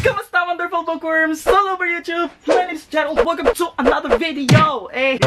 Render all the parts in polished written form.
Kamusta, wonderful bookworms all over YouTube? My name is Gerald. Welcome to another video! Eh,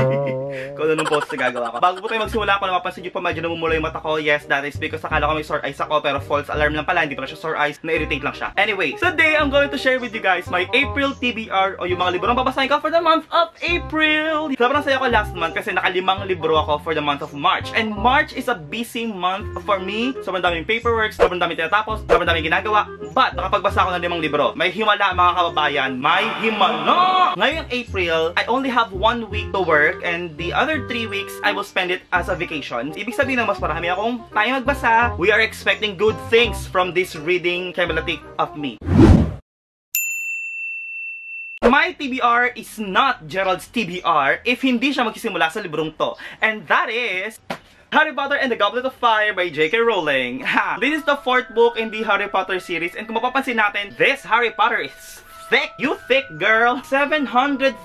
kung anong post na gagawa ko. Bago po tayo magsimula, kung napapansin nyo pa medyo namumula yung mata ko, yes, that is because akala ko may sore eyes ako, pero false alarm lang pala, hindi pala siya sore eyes, na-irritate lang siya. Anyway, today I'm going to share with you guys my April TBR o yung mga libro na babasahin ko for the month of April. Sobrang saya ko last month kasi naka-5 libro ako for the month of March. And March is a busy month for me. Sobrang daming paperwork, sobrang daming tinatapos, sobrang daming ginagawa. But nakapagbasa ako ng 5 libro. May himala mga kababayan, may himala! Ngayong April, I only have 1 week to work and the other 3 weeks, I will spend it as a vacation. Ibig sabihin na mas marami akong tayo magbasa. We are expecting good things from this reading capability of me. My TBR is not Gerald's TBR if hindi siya magsisimula sa librong to. And that is Harry Potter and the Goblet of Fire by J.K. Rowling. Ha! This is the 4th book in the Harry Potter series. And kung mapapansin natin, this Harry Potter is thick. You thick, girl. 734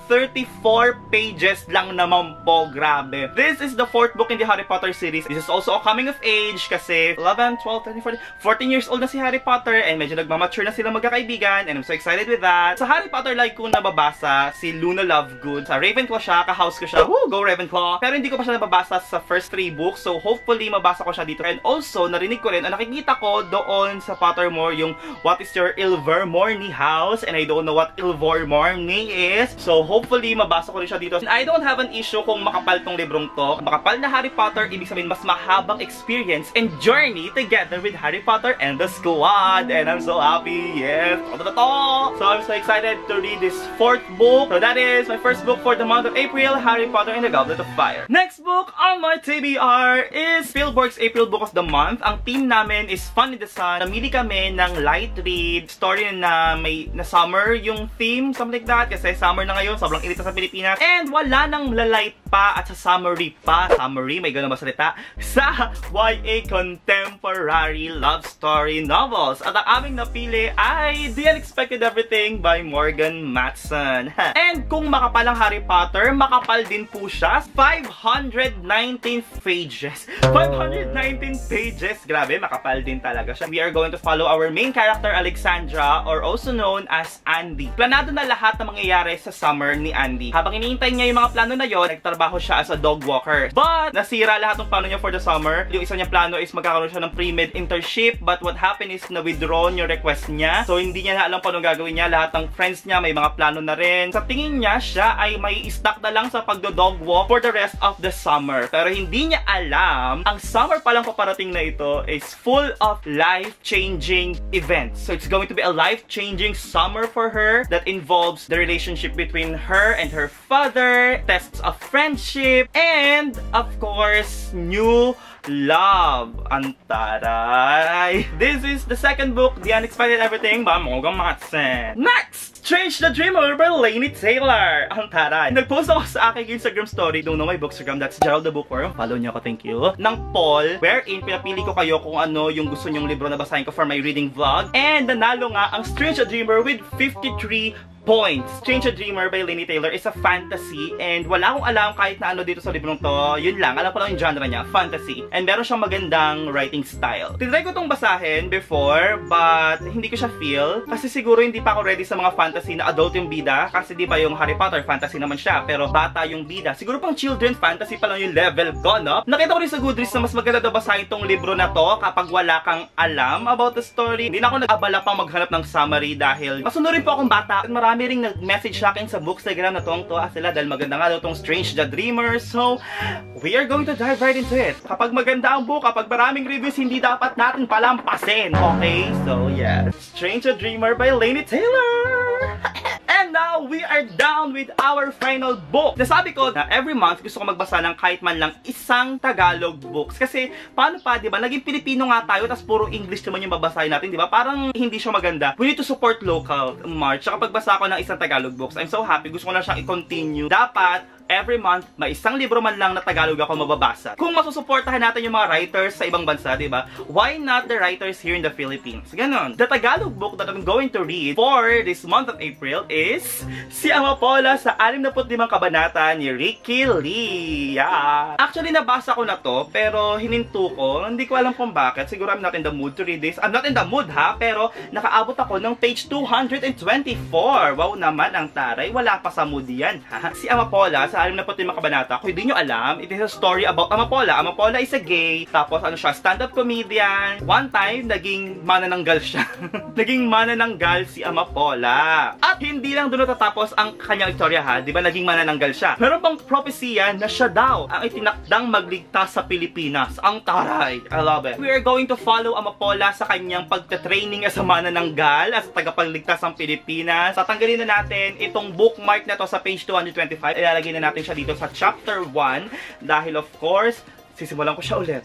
pages lang naman po. Grabe. This is the 4th book in the Harry Potter series. This is also a coming of age kasi 11, 12, 13, 14 years old na si Harry Potter and medyo nagmamature na sila magkakaibigan and I'm so excited with that. Sa Harry Potter like ko nababasa si Luna Lovegood. Sa Ravenclaw siya, ka-house ko siya. Woo! Go Ravenclaw! Pero hindi ko pa siya nababasa sa first 3 books so hopefully mabasa ko siya dito. And also, narinig ko rin, nakikita ko doon sa Pottermore yung What is your Ilvermorny house and I don't know what Ilvermorny is. So hopefully mabasa ko rin siya dito. And I don't have an issue kung makapal tong librong to. Makapal na Harry Potter, ibig sabihin mas mahabang experience and journey together with Harry Potter and the squad. And I'm so happy. Yes. So I'm so excited to read this 4th book. So that is my first book for the month of April, Harry Potter and the Goblet of Fire. Next book on my TBR is Spielberg's April Book of the Month. Ang theme namin is Fun in the Sun. Namili kami ng light read story na may na summer yung theme, something like that. Kasi summer na ngayon, sobrang init sa Pilipinas. And wala nang lalite pa at sa summary pa. Summary, may ganun ba salita? Sa YA Contemporary Love Story Novels. At ang aming napili ay The Unexpected Everything by Morgan Matson. And kung makapal ang Harry Potter, makapal din po siya. 519 pages. 519 pages. Grabe, makapal din talaga siya. We are going to follow our main character, Alexandra, or also known as Andy. Planado na lahat ng mangyayari sa summer ni Andy. Habang iniintay niya yung mga plano na yon, nagtrabaho siya as a dog walker. But, nasira lahat ng plano niya for the summer. Yung isa niyang plano is magkakaroon siya ng pre-med internship. But what happened is na-withdraw yung request niya. So, hindi niya na alam paano gagawin niya. Lahat ng friends niya may mga plano na rin. Sa tingin niya, siya ay may stuck na lang sa pagdo-dog walk for the rest of the summer. Pero hindi niya alam, ang summer palang paparating na ito is full of life-changing events. So, it's going to be a life-changing summer for her that involves the relationship between her and her father, tests of friendship, and of course, new love. Antaray! This is the 2nd book, The Unexpected Everything by Morgan Matson. Next! Strange the Dreamer by Laini Taylor. Antaray! Nag-post ako sa aking Instagram story. Don't know my bookstagram, that's Gerald the Bookworm. Follow niyo ako, thank you. Ng poll, wherein pinapili ko kayo kung ano yung gusto nyong libro na basahin ko for my reading vlog. And nanalo nga ang Strange the Dreamer with 53 points. Strange a Dreamer by Laini Taylor is a fantasy and wala akong alam kahit na ano dito sa librong to. Yun lang, alam ko lang yung genre niya, fantasy. And meron siyang magandang writing style. Tinry ko tong basahin before but hindi ko siya feel kasi siguro hindi pa ako ready sa mga fantasy na adult yung bida kasi di ba yung Harry Potter fantasy naman siya pero bata yung bida. Siguro pang children fantasy pa lang yung level ko, no? Nakita ko rin sa Goodreads na mas maganda daw basahin tong libro na to kapag wala kang alam about the story. Hindi na ako nag-abala pang maghanap ng summary dahil masunurin po akong bata. Marami ring nag-message sa akin sa bookstagram na tuwang-tuwa sila dahil maganda nga daw tong Strange the Dreamer. So, we are going to dive right into it. Kapag maganda ang book, kapag maraming reviews, hindi dapat natin palampasin. Okay? So, yeah. Strange the Dreamer by Laini Taylor! And now, we are down with our final book. Nasabi ko na every month gusto ko magbasa ng kahit man lang isang Tagalog books. Kasi, paano pa, di ba? Naging Pilipino nga tayo, tapos puro English naman yung babasahin natin, di ba? Parang hindi siya maganda. We need to support local, March. Saka pagbasa ko ng isang Tagalog books, I'm so happy. Gusto ko na siyang i-continue. Dapat, every month, may isang libro man lang na Tagalog ako mababasa. Kung masusuportahan natin yung mga writers sa ibang bansa, di ba? Why not the writers here in the Philippines? Ganon. The Tagalog book that I'm going to read for this month of April is Si Amapola sa 65 Kabanata ni Ricky Lee. Yeah. Actually, nabasa ko na to, pero hininto ko. Hindi ko alam kung bakit. Siguro I'm not in the mood to read this. I'm not in the mood ha, pero nakaabot ako ng page 224. Wow naman ang taray. Wala pa sa mood yan ha. Si Amapola sa 65 Kabanata, kung hindi nyo alam, it is a story about Amapola. Amapola is a gay, tapos ano siya, stand-up comedian. One time, naging manananggal siya. Naging manananggal si Amapola. At hindi lang doon natatapos ang kanyang istorya ha, di ba naging manananggal siya. Meron pang propesya na siya daw ang itinakdang magligtas sa Pilipinas. Ang taray. I love it. We are going to follow Amapola sa kanyang pagtatraining as a manananggal, as tagapagligtas ng Pilipinas. Tatanggalin na natin itong bookmark na to sa page 225. Ilalagay na natin siya dito sa chapter 1 dahil of course, sisimulan ko siya ulit.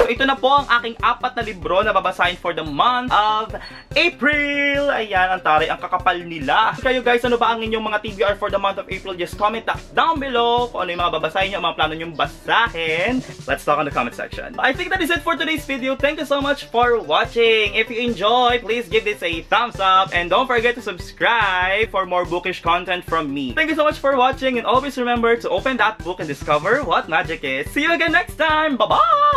So, ito na po ang aking 4 na libro na babasahin for the month of April. Ayan, ang taray, ang kakapal nila. Kayo guys, ano ba ang inyong mga TBR for the month of April? Just comment down below kung ano yung mga babasahin nyo, ang mga plano nyo basahin. Let's talk on the comment section. I think that is it for today's video. Thank you so much for watching. If you enjoy, please give this a thumbs up and don't forget to subscribe for more bookish content from me. Thank you so much for watching and always remember to open that book and discover what magic is. See you again next time. Bye-bye!